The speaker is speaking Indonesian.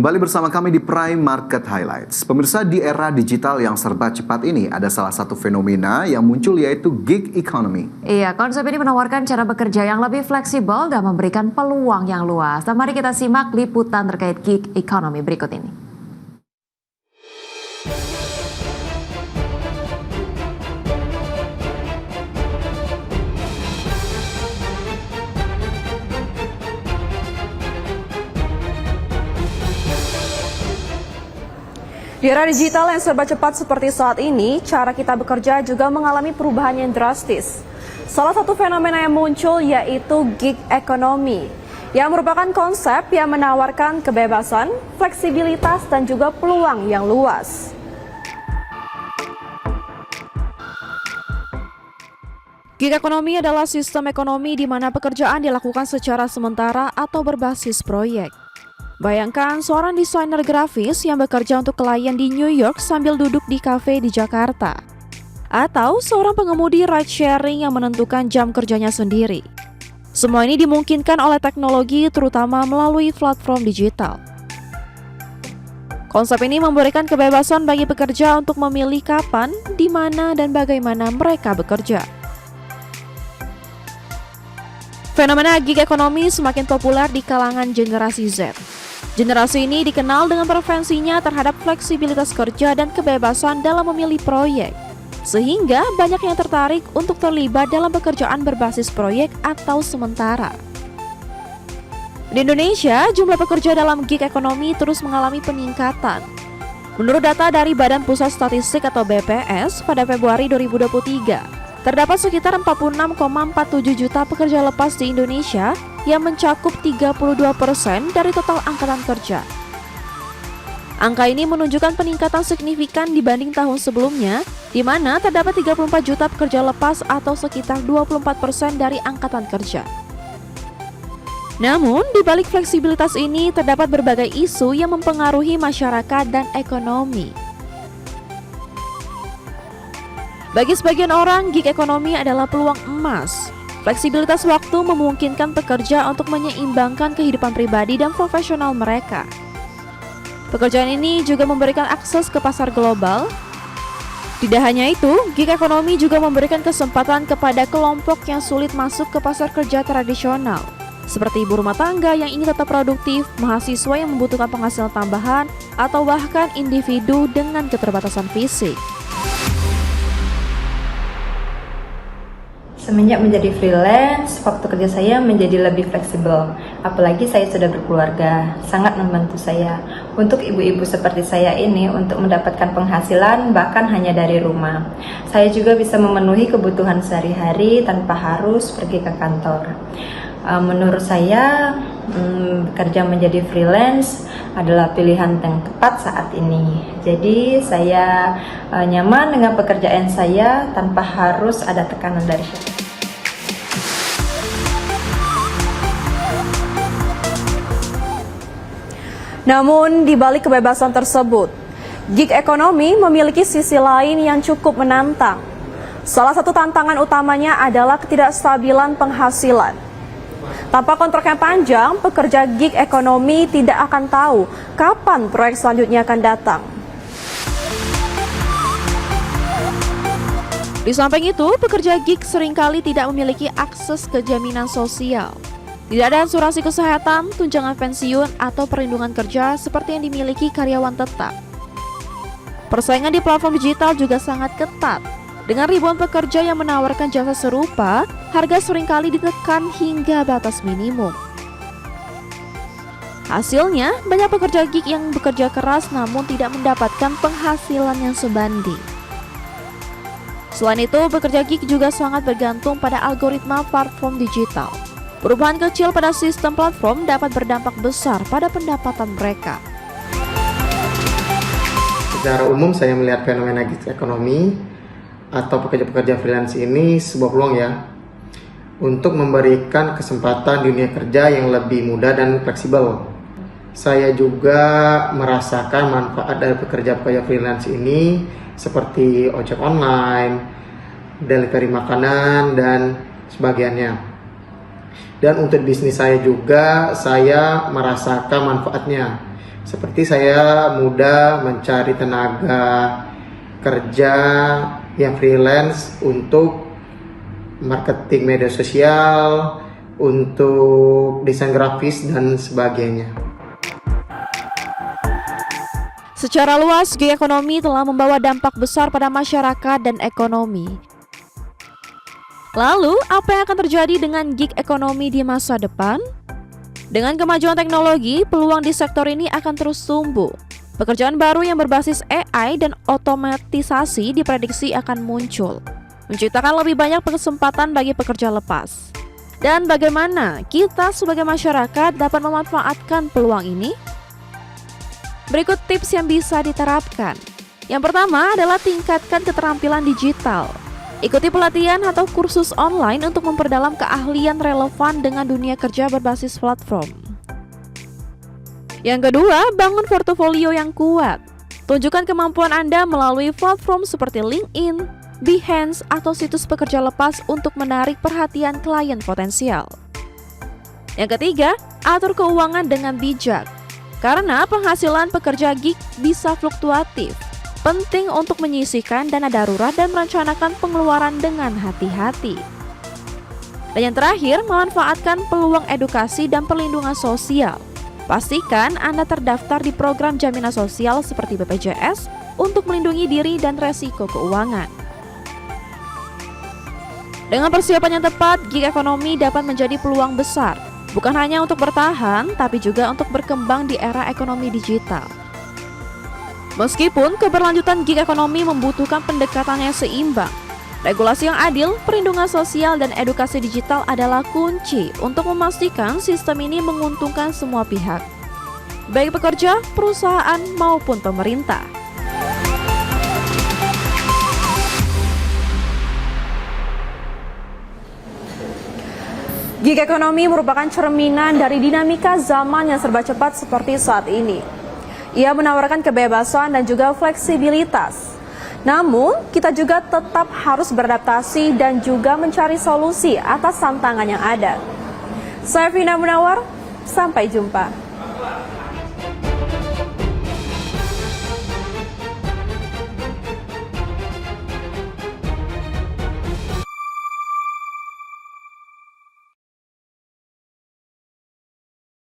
Kembali bersama kami di Prime Market Highlights. Pemirsa, di era digital yang serba cepat ini ada salah satu fenomena yang muncul yaitu gig economy. Iya, konsep ini menawarkan cara bekerja yang lebih fleksibel dan memberikan peluang yang luas. Dan mari kita simak liputan terkait gig economy berikut ini. Di era digital yang serba cepat seperti saat ini, cara kita bekerja juga mengalami perubahan yang drastis. Salah satu fenomena yang muncul yaitu gig economy, yang merupakan konsep yang menawarkan kebebasan, fleksibilitas, dan juga peluang yang luas. Gig economy adalah sistem ekonomi di mana pekerjaan dilakukan secara sementara atau berbasis proyek. Bayangkan seorang desainer grafis yang bekerja untuk klien di New York sambil duduk di kafe di Jakarta. Atau seorang pengemudi ride sharing yang menentukan jam kerjanya sendiri. Semua ini dimungkinkan oleh teknologi terutama melalui platform digital. Konsep ini memberikan kebebasan bagi pekerja untuk memilih kapan, di mana, dan bagaimana mereka bekerja. Fenomena gig economy semakin populer di kalangan generasi Z. Generasi ini dikenal dengan preferensinya terhadap fleksibilitas kerja dan kebebasan dalam memilih proyek, sehingga banyak yang tertarik untuk terlibat dalam pekerjaan berbasis proyek atau sementara. Di Indonesia, jumlah pekerja dalam gig economy terus mengalami peningkatan. Menurut data dari Badan Pusat Statistik atau BPS pada Februari 2023, terdapat sekitar 46,47 juta pekerja lepas di Indonesia yang mencakup 32% dari total angkatan kerja. Angka ini menunjukkan peningkatan signifikan dibanding tahun sebelumnya, di mana terdapat 34 juta pekerja lepas atau sekitar 24% dari angkatan kerja. Namun, di balik fleksibilitas ini terdapat berbagai isu yang mempengaruhi masyarakat dan ekonomi. Bagi sebagian orang, gig ekonomi adalah peluang emas. Fleksibilitas waktu memungkinkan pekerja untuk menyeimbangkan kehidupan pribadi dan profesional mereka. Pekerjaan ini juga memberikan akses ke pasar global. Tidak hanya itu, gig ekonomi juga memberikan kesempatan kepada kelompok yang sulit masuk ke pasar kerja tradisional, seperti ibu rumah tangga yang ingin tetap produktif, mahasiswa yang membutuhkan penghasilan tambahan, atau bahkan individu dengan keterbatasan fisik. Semenjak menjadi freelance, waktu kerja saya menjadi lebih fleksibel. Apalagi saya sudah berkeluarga, sangat membantu saya. Untuk ibu-ibu seperti saya ini untuk mendapatkan penghasilan bahkan hanya dari rumah. Saya juga bisa memenuhi kebutuhan sehari-hari tanpa harus pergi ke kantor. Menurut saya, bekerja menjadi freelance adalah pilihan yang tepat saat ini. Jadi saya nyaman dengan pekerjaan saya tanpa harus ada tekanan dari siapa. Namun, di balik kebebasan tersebut, gig economy memiliki sisi lain yang cukup menantang. Salah satu tantangan utamanya adalah ketidakstabilan penghasilan. Tanpa kontrak yang panjang, pekerja gig ekonomi tidak akan tahu kapan proyek selanjutnya akan datang. Di samping itu, pekerja gig seringkali tidak memiliki akses ke jaminan sosial. Tidak ada asuransi kesehatan, tunjangan pensiun, atau perlindungan kerja seperti yang dimiliki karyawan tetap. Persaingan di platform digital juga sangat ketat. Dengan ribuan pekerja yang menawarkan jasa serupa, harga seringkali ditekan hingga batas minimum. Hasilnya, banyak pekerja gig yang bekerja keras namun tidak mendapatkan penghasilan yang sebanding. Selain itu, pekerja gig juga sangat bergantung pada algoritma platform digital. Perubahan kecil pada sistem platform dapat berdampak besar pada pendapatan mereka. Secara umum saya melihat fenomena gig ekonomi atau pekerja-pekerja freelance ini sebuah peluang ya, untuk memberikan kesempatan dunia kerja yang lebih mudah dan fleksibel. Saya juga merasakan manfaat dari pekerja-pekerja freelance ini seperti ojek online, delivery makanan, dan sebagainya. Dan untuk bisnis saya juga, saya merasakan manfaatnya. Seperti saya mudah mencari tenaga kerja yang freelance untuk marketing media sosial, untuk desain grafis dan sebagainya. Secara luas, gig ekonomi telah membawa dampak besar pada masyarakat dan ekonomi. Lalu, apa yang akan terjadi dengan gig ekonomi di masa depan? Dengan kemajuan teknologi, peluang di sektor ini akan terus tumbuh. Pekerjaan baru yang berbasis AI dan otomatisasi diprediksi akan muncul, menciptakan lebih banyak kesempatan bagi pekerja lepas. Dan bagaimana kita sebagai masyarakat dapat memanfaatkan peluang ini? Berikut tips yang bisa diterapkan. Yang pertama adalah tingkatkan keterampilan digital. Ikuti pelatihan atau kursus online untuk memperdalam keahlian relevan dengan dunia kerja berbasis platform. Yang kedua, bangun portofolio yang kuat. Tunjukkan kemampuan Anda melalui platform seperti LinkedIn, Behance, atau situs pekerja lepas untuk menarik perhatian klien potensial. Yang ketiga, atur keuangan dengan bijak. Karena penghasilan pekerja gig bisa fluktuatif, penting untuk menyisihkan dana darurat dan merencanakan pengeluaran dengan hati-hati. Dan yang terakhir, memanfaatkan peluang edukasi dan perlindungan sosial. Pastikan Anda terdaftar di program jaminan sosial seperti BPJS untuk melindungi diri dan resiko keuangan. Dengan persiapan yang tepat, gig ekonomi dapat menjadi peluang besar, bukan hanya untuk bertahan, tapi juga untuk berkembang di era ekonomi digital. Meskipun keberlanjutan gig ekonomi membutuhkan pendekatan yang seimbang, regulasi yang adil, perlindungan sosial, dan edukasi digital adalah kunci untuk memastikan sistem ini menguntungkan semua pihak, baik pekerja, perusahaan, maupun pemerintah. Gig ekonomi merupakan cerminan dari dinamika zaman yang serba cepat seperti saat ini. Ia menawarkan kebebasan dan juga fleksibilitas. Namun, kita juga tetap harus beradaptasi dan juga mencari solusi atas tantangan yang ada. Saya Vina Munawar, sampai jumpa.